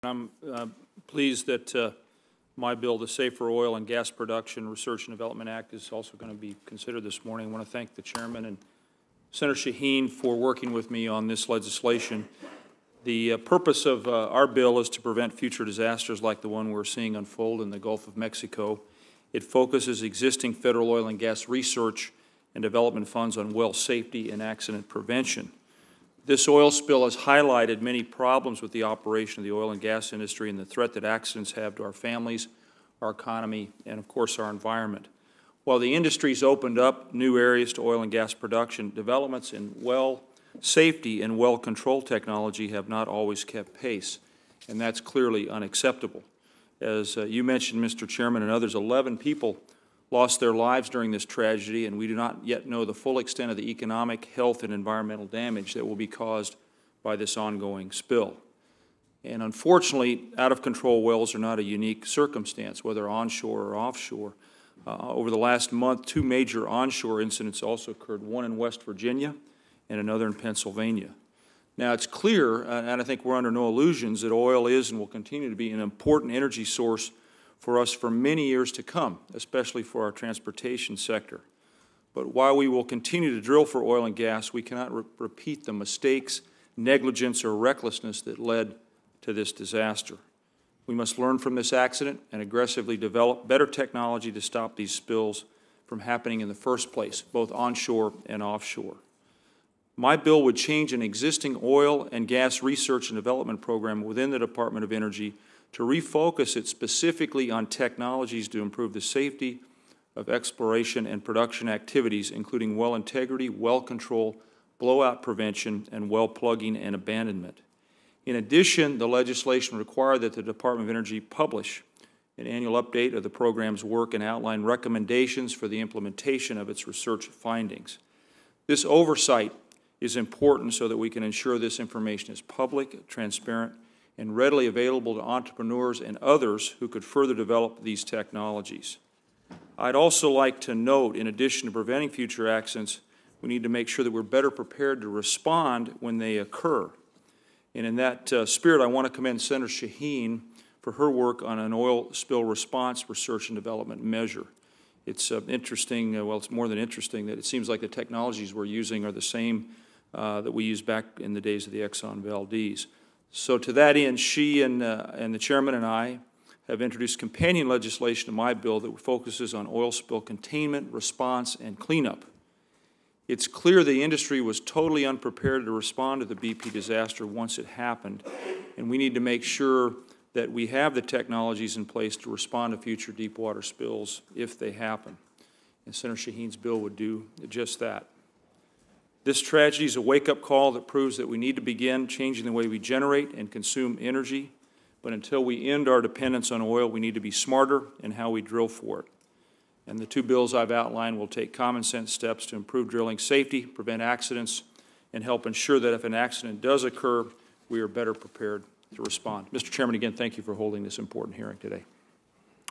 I'm pleased that my bill, the Safer Oil and Gas Production Research and Development Act, is also going to be considered this morning. I want to thank the Chairman and Senator Shaheen for working with me on this legislation. The purpose of our bill is to prevent future disasters like the one we're seeing unfold in the Gulf of Mexico. It focuses existing federal oil and gas research and development funds on well safety and accident prevention. This oil spill has highlighted many problems with the operation of the oil and gas industry and the threat that accidents have to our families, our economy, and of course our environment. While the industry's opened up new areas to oil and gas production, developments in well safety and well control technology have not always kept pace, and that's clearly unacceptable. As you mentioned, Mr. Chairman, and others, 11 people lost their lives during this tragedy, and we do not yet know the full extent of the economic, health, and environmental damage that will be caused by this ongoing spill. And unfortunately, out-of-control wells are not a unique circumstance, whether onshore or offshore. Over the last month, 2 major onshore incidents also occurred, one in West Virginia and another in Pennsylvania. Now, it's clear, and I think we're under no illusions, that oil is and will continue to be an important energy source for us for many years to come, especially for our transportation sector. But while we will continue to drill for oil and gas, we cannot repeat the mistakes, negligence, or recklessness that led to this disaster. We must learn from this accident and aggressively develop better technology to stop these spills from happening in the first place, both onshore and offshore. My bill would change an existing oil and gas research and development program within the Department of Energy to refocus it specifically on technologies to improve the safety of exploration and production activities, including well integrity, well control, blowout prevention, and well plugging and abandonment. In addition, the legislation required that the Department of Energy publish an annual update of the program's work and outline recommendations for the implementation of its research findings. This oversight is important so that we can ensure this information is public, transparent, and readily available to entrepreneurs and others who could further develop these technologies. I'd also like to note, in addition to preventing future accidents, we need to make sure that we're better prepared to respond when they occur. And in that spirit, I want to commend Senator Shaheen for her work on an oil spill response research and development measure. It's interesting, well, it's more than interesting, that it seems like the technologies we're using are the same that we used back in the days of the Exxon Valdez. So to that end, she and the Chairman and I have introduced companion legislation to my bill that focuses on oil spill containment, response, and cleanup. It's clear the industry was totally unprepared to respond to the BP disaster once it happened, and we need to make sure that we have the technologies in place to respond to future deepwater spills if they happen. And Senator Shaheen's bill would do just that. This tragedy is a wake-up call that proves that we need to begin changing the way we generate and consume energy, but until we end our dependence on oil, we need to be smarter in how we drill for it. And the 2 bills I've outlined will take common-sense steps to improve drilling safety, prevent accidents, and help ensure that if an accident does occur, we are better prepared to respond. Mr. Chairman, again, thank you for holding this important hearing today.